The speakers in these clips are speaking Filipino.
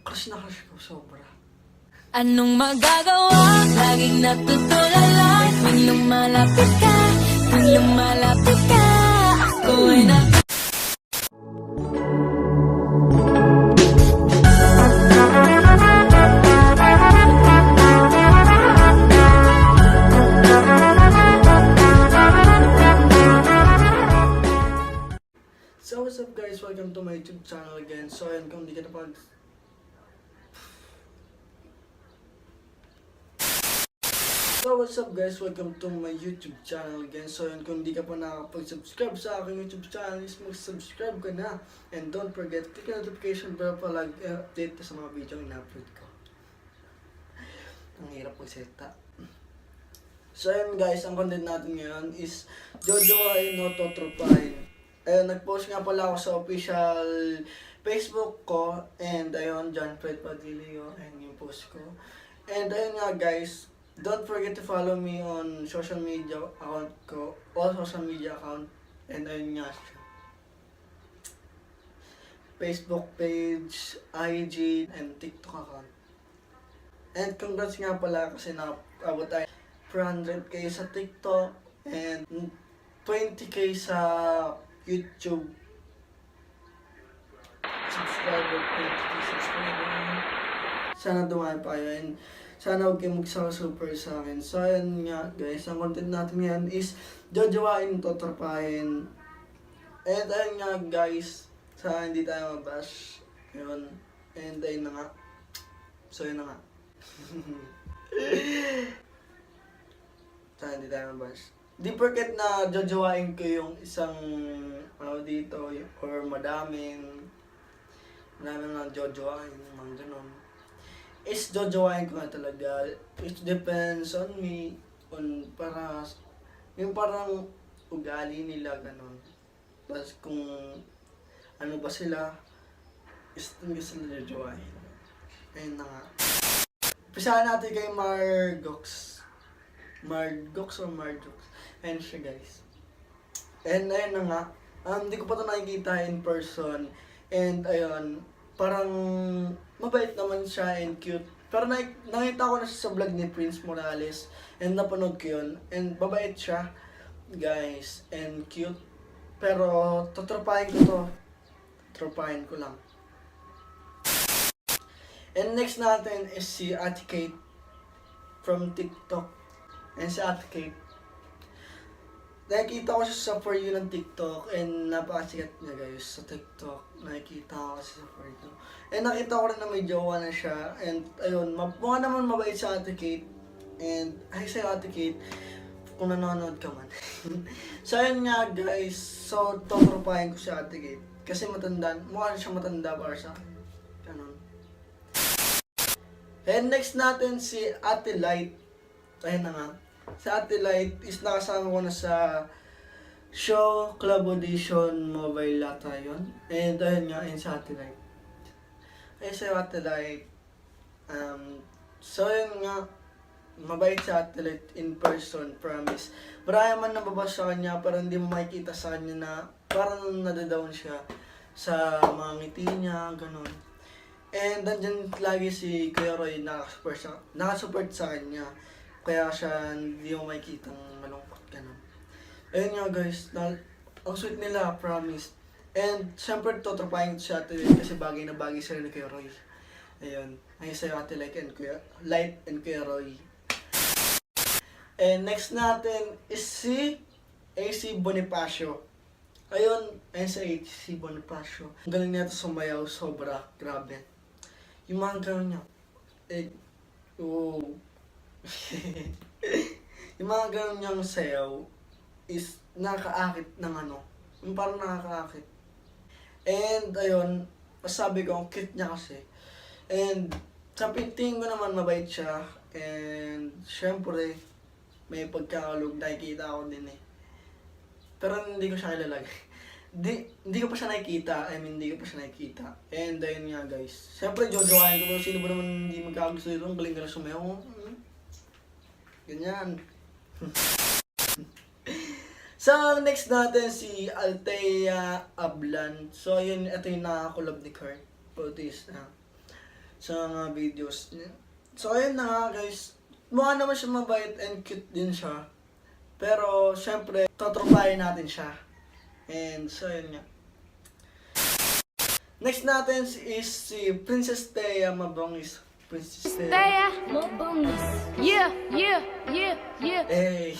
Crush na crush ko, sobra. Anong magagawa? Laging natutulala. Tuwing lumalapit ka, tuwing lumalapit ka, ako ay So what's up guys, welcome to my YouTube channel again. So ayun, kung di ka na pa So what's up guys, welcome to my YouTube channel again. So yun, kung di ka pa nakakapag-subscribe sa aking YouTube channel, is mag-subscribe ka na. And don't forget, click the notification bell para update sa mga video na upload ko. Ang hirap magseta. So yun guys, ang content natin ngayon is jojowain o totropahin. Ayun, nag-post nga pala ako sa official Facebook ko. And ayun, John Fred Padillo. Ayun yung post ko. And ayun nga guys, don't forget to follow me on social media account ko. All social media account. And ayun nga siya. Facebook page, IG, and TikTok account. And congrats nga pala kasi nakabot tayo 400k sa TikTok and 20k sa YouTube subscriber, 20k subscriber. Sana dumami pa kayo and sana huwag kayong mag-super sa akin. So ayun nga guys, ang content natin ngayon is jojowain, totropahin. And ayun nga guys, sana hindi tayo mabash. Ayun. And ayun na nga. So ayun na nga. Sana hindi tayo mabash. Di porket na jojowain ko yung isang dito or madaming na jojowain, mga ganun. Is jojowain ko nga talaga. It depends on me, on para yung parang ugali nila ganun. Tapos kung ano ba sila, is gusto nila jojowain. Ayun na nga. Pisahan natin kay Margox or Marjox. Ayun siya guys. And ayun na nga. Hindi ko pa ito nakikita in person. And ayun, parang mabait naman siya and cute. Pero nakita ko na siya sa vlog ni Prince Morales. And napanood ko yun. And mabait siya guys. And cute. Pero totropahin ko to. Totropahin ko lang. And next natin is si Ate Kate from TikTok. And si Ate Kate, nakikita ko siya sa For You ng TikTok and napakasikat niya guys sa TikTok. Nakikita ko siya sa For You. And nakita ko rin na may jowa na siya. And ayun, mukha naman mabait sa Ate Kate. And ay sa'yo Ate Kate, kung nanonood ka man. So ayun nga guys, so totropahin ko si Ate Kate. Kasi matanda, mukha siya matanda para sa akin. Ganun. And next natin si Ate Light. Ayun na nga. Si Ate Light is nakasama ko na sa show Club Audition Mobile Lata yun. And ayun nga, ayun si Ate Light. Ayun si Ate Light. So ayun nga, mabait si Ate Light in person, promise. Marami man nababas sa kanya, pero hindi mo makikita sa kanya na parang nadadown siya sa mga ngiti niya, ganun. And nandyan lagi si Kuya Roy nakasupport sa kanya. Kaya siya hindi mo makikita malungkot ganun. Ayun nga guys, ang sweet nila, promise. And syempre totropahin ko siya Ate kasi bagay na bagay sila ni Kuya Roy. Ayun, ayun sa'yo Ate Light and Kuya Roy. And next natin is si AC Bonifacio. Ayun si AC Bonifacio. Ang galing niya ito sumayaw, sobra, grabe. Yung mga gano'n niya, yung mga gano'n niyang sayaw is nakakaakit ng yung parang nakakaakit. And ayun, masabi ko, ang cute niya kasi. And sa tingin ko naman mabait siya. And syempre, may pagkakalog, nakikita ako din eh. Pero hindi ko siya kilala. Hindi ko pa siya nakikita. Hindi ko pa siya nakikita. And ayun nga guys. Siyempre, jojowain ko. Sino ba naman hindi magkakagusto dito? Ang galing ka na sumayaw. Ganyan. So, next natin si Althea Ablan. So, yun, ito yung nakakulab ni Kurt Bautista. sa mga videos niya. So, ayun na nga guys. Mukha naman siya mabait and cute din siya. Pero, syempre, totropahin natin siya. And, so, ayun nga. Next natin is si Princess Thea Mabongis. Princess Thea. Staya mo bangis. Yeah, yeah, yeah, yeah. Eh,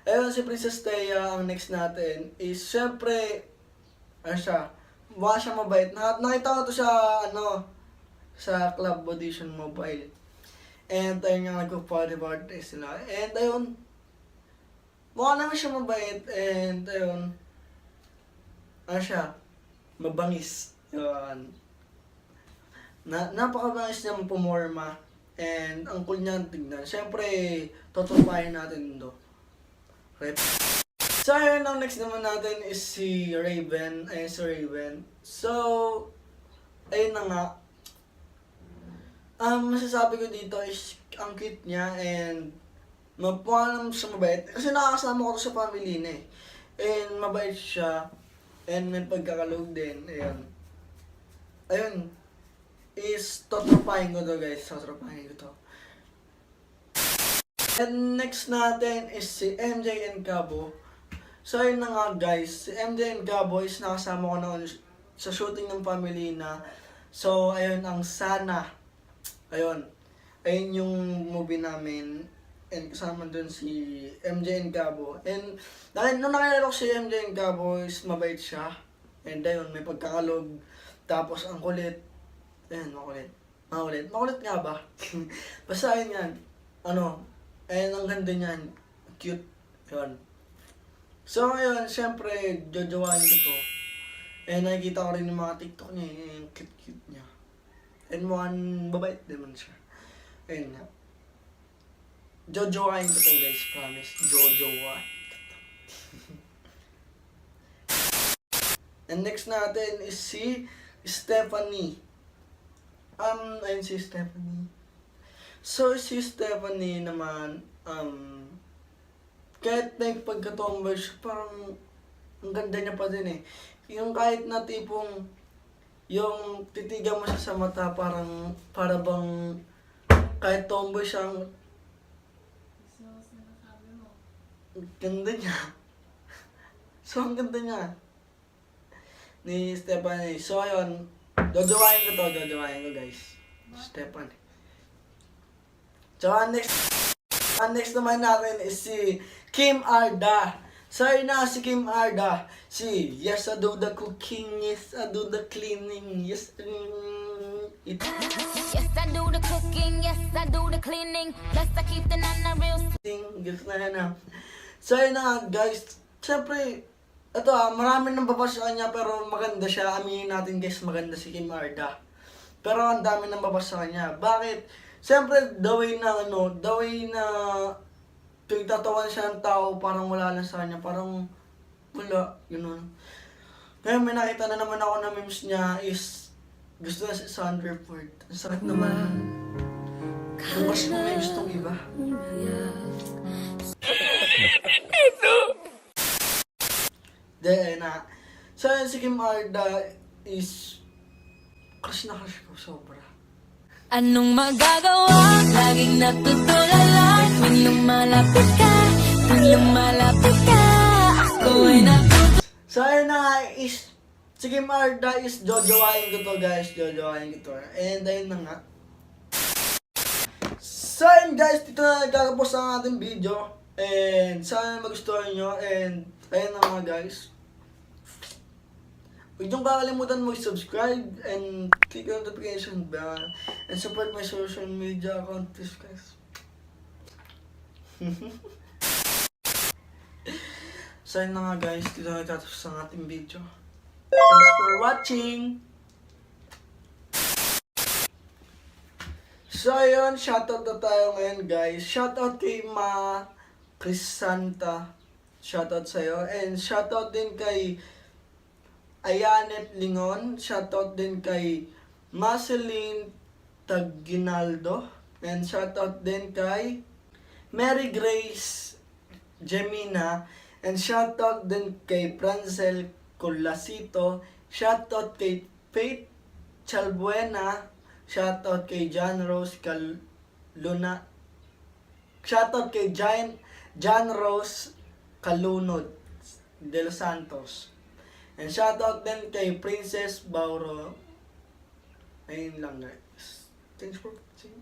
ayun, si Princess Thea, ang next natin is, syempre, ano siya, mukha siya mabait. Nakita ko to sa, sa Club Audition Mobile. And, ayun nga, nagpo-party sila. And, ayun, mukha naman siya mabait. And, ayun, ano siya, mabangis. Yun. Napakabangis niya pumorma. And ang cool niya tignan. Siyempre, totopahin natin do. Right? So, ayun, ang next naman natin is si Raven. Ayun si Raven. So, ayun na nga. Masasabi ko dito is ang cute niya and mapukha naman siya mabait. Kasi nakakasama ko to sa family na eh. And mabait siya. And may pagkakalog din. Ayun. Ayun. Is totropahin ko to guys. Totropahin ko to. And next natin is si MJ and Gabo. So ayun na nga guys. Si MJ and Gabo is nakasama ko noon sa shooting ng family na. So ayun ang Sana. Ayun. Ayun yung movie namin. And kasama dun si MJ and Gabo. And dahil nung nakilala ko si MJ and Gabo is mabait siya. And ayun, may pagkakalog. Tapos ang kulit. Ayun, makulit. Makulit. Makulit nga ba? Basta ayun yan. Ayun ang ganda niyan. Cute. Ayun. So ayun, syempre, jojowain ko to. And nakikita ko rin yung mga TikTok niya. Yung cute-cute niya. And mukhang babait naman siya. Ayun nga. Jojowain ko to guys, promise. Jojowain ko to. And next natin is si Stephanie. Ayun si Stephanie. So, si Stephanie naman, kahit na yung pagka-tomboy siya, parang ang ganda niya pa din eh. Yung kahit na tipong, yung titigan mo siya sa mata, parang, para bang, kahit tomboy siya, ang ganda niya. So, ang ganda niya. Ni Stephanie. So, ayun. Jojowain ko guys. Stephanie. So, ang next naman natin is si Kim Arda. So, ayun na si Kim Arda. Si, yes, I do the cooking. Yes, I do the cleaning. Yes, Yes, I do the cooking. Yes, I do the cleaning. Plus, I keep the nana real. Gets na yan na. So, ayun na guys. Siyempre, ito marami nang babas sa kanya pero maganda siya. Aminin natin guys, maganda si Kim Arda. Pero ang dami nang babas sa kanya. Bakit? Siyempre, the way na pinagtatawan siya ng tao, parang wala lang sa kanya. Parang wala, gano'n. Ngayon may nakita na naman ako na memes niya is gusto na si Sandra Ford. Ang sakit naman. Kung mas mo memes tong iba. Then, so yun si Kim Arda is crush na crush ko, sobra. Anong magagawa? Laging natutulala. Tuwing lumalapit ka, ako ay natutuwa. So ayun na nga is, si Kim Arda is jojowain ko to guys, jojowain ko to. And ayun na nga. So ayun guys, dito na nagkakapos ang ating video. And sana magustuhan nyo. And ayun na nga guys. Huwag niyong kakalimutan mag-subscribe and click the notification bell and support my social media account please guys. So yun na nga guys, dito na nagtatapos ang ating video. Thanks for watching! So yun, shoutout na tayo ngayon guys. Shoutout kay Ma Crisanta. Shoutout sa'yo. And shoutout din kay Ayanet Lingon. Shoutout din kay Marceline Taginaldo. And shoutout din kay Mary Grace Gemina. And shoutout din kay Francel Colasito. Shoutout kay Faith Chalbuena. Shoutout kay John Rose Luna. Shoutout kay John Rose Calunod de los Santos. And shoutout din kay Princess Bauro. Ayun lang guys. Thanks for watching.